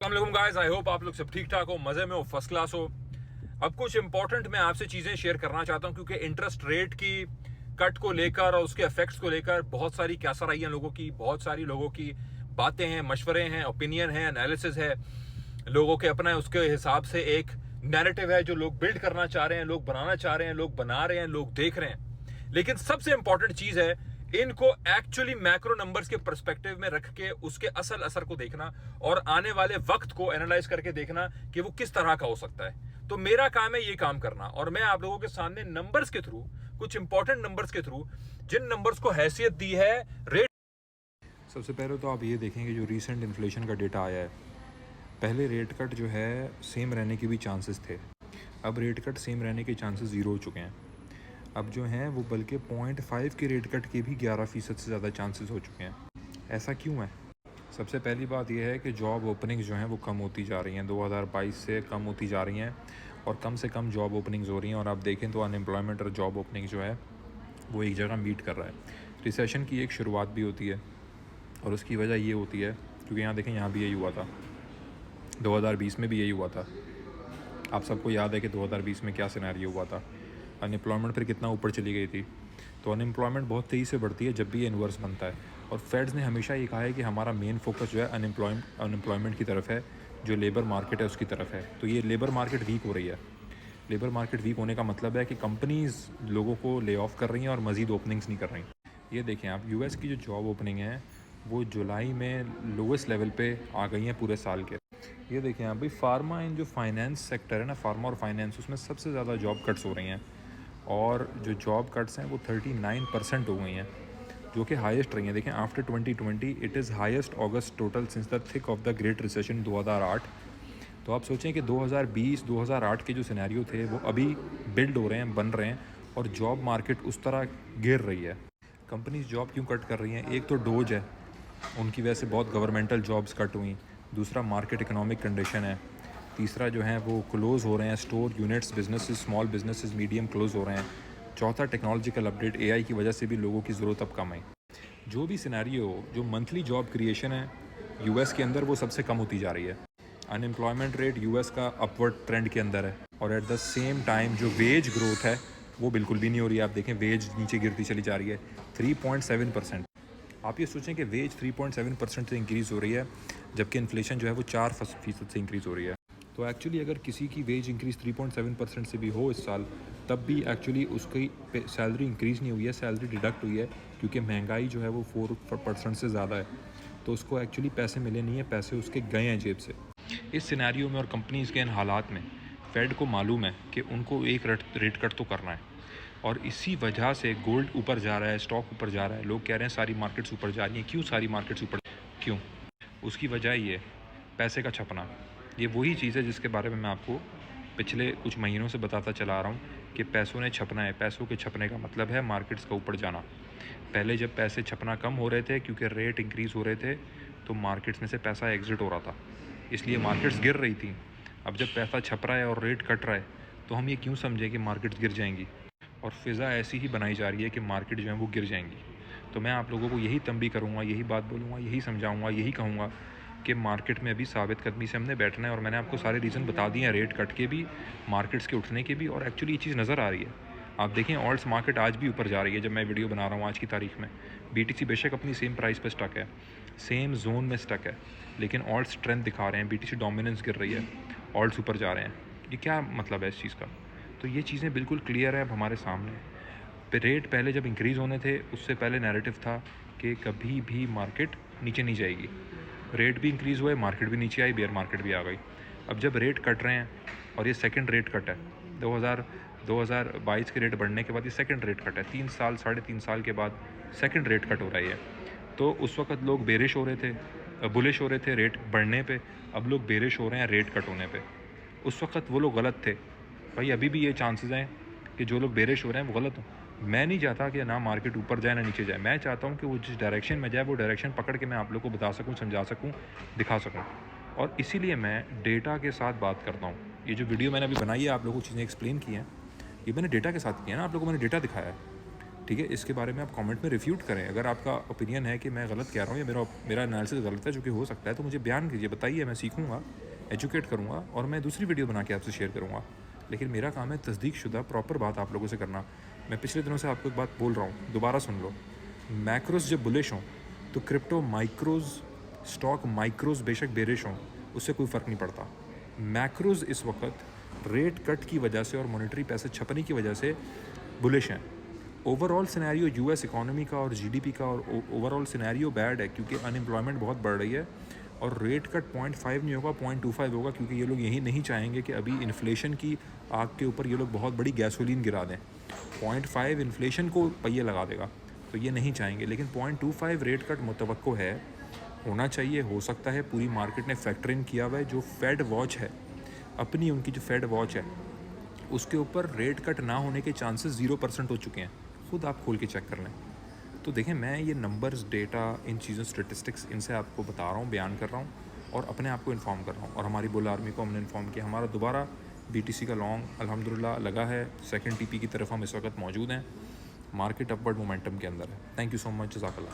अस्सलाम guys, I hope आप लोग सब ठीक ठाक हो, मजे में हो, फर्स्ट क्लास हो। अब कुछ इंपॉर्टेंट मैं आपसे चीजें शेयर करना चाहता हूं क्योंकि इंटरेस्ट रेट की कट को लेकर और उसके इफेक्ट्स को लेकर बहुत सारी कैसराइयां लोगों की, बहुत सारी लोगों की बातें हैं, मशवरे हैं, ओपिनियन है, एनालिसिस है, लोगों के अपना उसके हिसाब से एक नैरेटिव है जो लोग बिल्ड करना चाह रहे हैं, लोग बनाना चाह रहे हैं, लोग बना रहे हैं, लोग देख रहे हैं। लेकिन सबसे इंपॉर्टेंट चीज है इनको एक्चुअली मैक्रो नंबर्स के पर्सपेक्टिव में रख के उसके असल असर को देखना और आने वाले वक्त को एनालाइज करके देखना कि वो किस तरह का हो सकता है। तो मेरा काम है ये काम करना और मैं आप लोगों के सामने नंबर्स के थ्रू, कुछ इंपॉर्टेंट नंबर्स के थ्रू, जिन नंबर्स को हैसियत दी है रेट। सबसे पहले तो आप ये देखेंगे जो रीसेंट इन्फ्लेशन का डेटा आया है, पहले रेट कट जो है सेम रहने के भी चांसेस थे, अब रेट कट सेम रहने के चांसेस ज़ीरो हो चुके हैं। अब जो हैं वो बल्कि 0.5 के रेट कट के भी 11% से ज़्यादा चांसेस हो चुके हैं। ऐसा क्यों है? सबसे पहली बात यह है कि जॉब ओपनिंग्स जो हैं वो कम होती जा रही हैं, 2022 से कम होती जा रही हैं और कम से कम जॉब ओपनिंग्स हो रही हैं। और आप देखें तो अनएम्प्लॉयमेंट और जॉब ओपनिंग जो है वो एक जगह मीट कर रहा है। रिसेशन की एक शुरुआत भी होती है और उसकी वजह ये होती है क्योंकि यहाँ देखें, यहाँ भी यही हुआ था, 2020 में भी यही हुआ था। आप सबको याद है कि 2020 में क्या सिनेरियो हुआ था, अनएम्प्लॉयमेंट फिर कितना ऊपर चली गई थी। तो अनएम्प्लॉयमेंट बहुत तेज़ी से बढ़ती है जब भी ये इन्वर्स बनता है और फेड्स ने हमेशा ये कहा है कि हमारा मेन फोकस जो है अनएम्प्लॉयमेंट की तरफ है, जो लेबर मार्केट है उसकी तरफ है। तो ये लेबर मार्केट वीक हो रही है। लेबर मार्केट वीक होने का मतलब है कि कंपनीज़ लोगों को ले ऑफ कर रही हैं और मज़ीद ओपनिंग्स नहीं कर रही। ये देखें आप, यूएस की जो जॉब ओपनिंग है वो जुलाई में लोवेस्ट लेवल पे आ गई हैं पूरे साल के। ये देखें आप भाई, फार्मा इन जो फाइनेंस सेक्टर है ना, फार्मा और फाइनेंस, उसमें सबसे ज़्यादा जॉब कट्स हो रही हैं और जो जॉब कट्स हैं वो 39% हो गई हैं, जो कि हाईएस्ट रही हैं। देखें, after 2020 it is highest August total since the thick of the great recession 2008। तो आप सोचें कि 2020-2008 के जो सिनेरियो थे वो अभी बिल्ड हो रहे हैं, बन रहे हैं और जॉब मार्केट उस तरह गिर रही है। कंपनीज जॉब क्यों कट कर रही हैं? एक तो डोज है, उनकी वजह से बहुत गवर्नमेंटल जॉब्स कट हुई। दूसरा मार्केट इकोनॉमिक कंडीशन है। तीसरा जो है वो क्लोज़ हो रहे हैं store units, businesses, small businesses, medium close हो रहे हैं। चौथा टेक्नोलॉजिकल अपडेट, एआई की वजह से भी लोगों की ज़रूरत अब कम आई। जो भी सिनेरियो हो, जो मंथली जॉब क्रिएशन है यूएस के अंदर वो सबसे कम होती जा रही है। अनएम्प्लॉयमेंट रेट यूएस का अपवर्ड ट्रेंड के अंदर है और एट द सेम टाइम जो वेज ग्रोथ है वो बिल्कुल भी नहीं हो रही है। आप देखें, वेज नीचे गिरती चली जा रही है, 3.7%। आप ये सोचें कि वेज 3.7% से इंक्रीज़ हो रही है जबकि इन्फ्लेशन जो है वो 4% से इंक्रीज़ हो रही है। तो एक्चुअली अगर किसी की वेज इंक्रीज़ 3.7% से भी हो इस साल, तब भी एक्चुअली उसकी सैलरी इंक्रीज़ नहीं हुई है, सैलरी डिडक्ट हुई है क्योंकि महंगाई जो है वो 4% से ज़्यादा है। तो उसको एक्चुअली पैसे मिले नहीं है, पैसे उसके गए हैं जेब से। इस सिनेरियो में और कंपनीज़ के इन हालात में फेड को मालूम है कि उनको एक रेट कट तो करना है और इसी वजह से गोल्ड ऊपर जा रहा है, स्टॉक ऊपर जा रहा है। लोग कह रहे हैं सारी मार्केट्स ऊपर जा रही हैं। क्यों सारी मार्केट्स ऊपर? क्यों? उसकी वजह ये पैसे का छपना। ये वही चीज़ है जिसके बारे में मैं आपको पिछले कुछ महीनों से बताता चला आ रहा हूँ कि पैसों ने छपना है। पैसों के छपने का मतलब है मार्केट्स का ऊपर जाना। पहले जब पैसे छपना कम हो रहे थे क्योंकि रेट इंक्रीज़ हो रहे थे तो मार्केट्स में से पैसा एग्जिट हो रहा था, इसलिए मार्केट्स गिर रही थी। अब जब पैसा छप रहा है और रेट कट रहा है तो हम ये क्यों समझें कि मार्केट्स गिर जाएंगी? और फ़िज़ा ऐसी ही बनाई जा रही है कि मार्केट जो है वो गिर जाएंगी। तो मैं आप लोगों को यही तंबी करूँगा, यही बात बोलूँगा, यही समझाऊँगा, यही कहूँगा कि मार्केट में अभी साबित कदमी से हमने बैठना है। और मैंने आपको सारे रीज़न बता दिए हैं, रेट कट के भी, मार्केट्स के उठने के भी, और एक्चुअली ये चीज़ नज़र आ रही है। आप देखें, ऑल्ट्स मार्केट आज भी ऊपर जा रही है। जब मैं वीडियो बना रहा हूँ आज की तारीख में, बीटीसी बेशक अपनी सेम प्राइस पर स्टक है, सेम जोन में स्टक है, लेकिन ऑल्ट्स स्ट्रेंथ दिखा रहे हैं, बीटीसी डोमिनेंस गिर रही है, ऑल्ट्स ऊपर जा रहे हैं। ये क्या मतलब है इस चीज़ का? तो ये चीज़ें बिल्कुल क्लियर है अब हमारे सामने। रेट पहले जब इंक्रीज़ होने थे उससे पहले नैरेटिव था कि कभी भी मार्केट नीचे नहीं जाएगी। रेट भी इंक्रीज़ हुए, मार्केट भी नीचे आई, बेयर मार्केट भी आ गई। अब जब रेट कट रहे हैं और ये सेकंड रेट कट है, 2022 के रेट बढ़ने के बाद ये सेकंड रेट कट है, 3 साल 3.5 साल के बाद सेकंड रेट कट हो रही है। तो उस वक्त लोग बेरिश हो रहे थे, बुलिश हो रहे थे रेट बढ़ने पे, अब लोग बेरिश हो रहे हैं रेट कट होने पे। उस वक्त वो लोग गलत थे भाई, अभी भी ये चांसेस हैं कि जो लोग बेरिश हो रहे हैं वो गलत हों। मैं नहीं चाहता कि ना मार्केट ऊपर जाए ना नीचे जाए, मैं चाहता हूँ कि वो जिस डायरेक्शन में जाए वो डायरेक्शन पकड़ के मैं आप लोग को बता सकूँ, समझा सकूँ, दिखा सकूँ। और इसीलिए मैं डेटा के साथ बात करता हूँ। ये जो वीडियो मैंने अभी बनाई है, आप लोगों को चीज़ें एक्सप्लेन की हैं, ये मैंने डेटा के साथ किया है ना, आप लोगों को मैंने डेटा दिखाया है। ठीक है, इसके बारे में आप कमेंट में रिफ्यूट करें। अगर आपका ओपिनियन है कि मैं गलत कह रहा हूँ या मेरा एनालिसिस गलत है, जो कि हो सकता है, तो मुझे बयान कीजिए, बताइए, मैं सीखूंगा, एजुकेट करूँगा और मैं दूसरी वीडियो बना के आपसे शेयर करूँगा। लेकिन मेरा काम है तस्दीक शुदा प्रॉपर बात आप लोगों से करना। मैं पिछले दिनों से आपको एक बात बोल रहा हूँ, दोबारा सुन लो। मैक्रोज जब बुलिश हों तो क्रिप्टो माइक्रोज, स्टॉक माइक्रोज बेशक बेरिश हों, उससे कोई फ़र्क नहीं पड़ता। मैक्रोज इस वक्त रेट कट की वजह से और मॉनेटरी पैसे छपने की वजह से बुलिश हैं। ओवरऑल सिनेरियो यूएस इकोनॉमी का और जीडीपी का और ओवरऑल सिनेरियो बैड है, क्योंकि अनएम्प्लॉयमेंट बहुत बढ़ रही है और रेट कट 0.5 नहीं होगा, 0.25 होगा, क्योंकि ये लोग यही नहीं चाहेंगे कि अभी इन्फ्लेशन की आग के ऊपर ये लोग बहुत बड़ी गैसोलीन गिरा दें। 0.5 इन्फ्लेशन को पहिए लगा देगा, तो ये नहीं चाहेंगे। लेकिन 0.25 रेट कट मुतवक्को है, होना चाहिए, हो सकता है। पूरी मार्केट ने फैक्टर इन किया हुआ है। जो फेड वॉच है अपनी, उनकी जो फेड वॉच है उसके ऊपर रेट कट ना होने के चांसेस 0% हो चुके हैं। खुद आप खोल के चेक कर लें। तो देखें, मैं ये नंबर्स, डेटा, इन चीज़ों, स्टेटिस्टिक्स, इनसे आपको बता रहा हूँ, बयान कर रहा हूँ और अपने आप को इन्फॉर्म कर रहा हूँ। और हमारी बुल आर्मी को हमने इन्फॉर्म किया, हमारा दोबारा BTC का लॉन्ग अल्हम्दुलिल्लाह लगा है। सेकंड TP की तरफ हम इस वक्त मौजूद हैं। मार्केट अपवर्ड मोमेंटम के अंदर है। थैंक यू सो मच, जज़ाकल्लाह।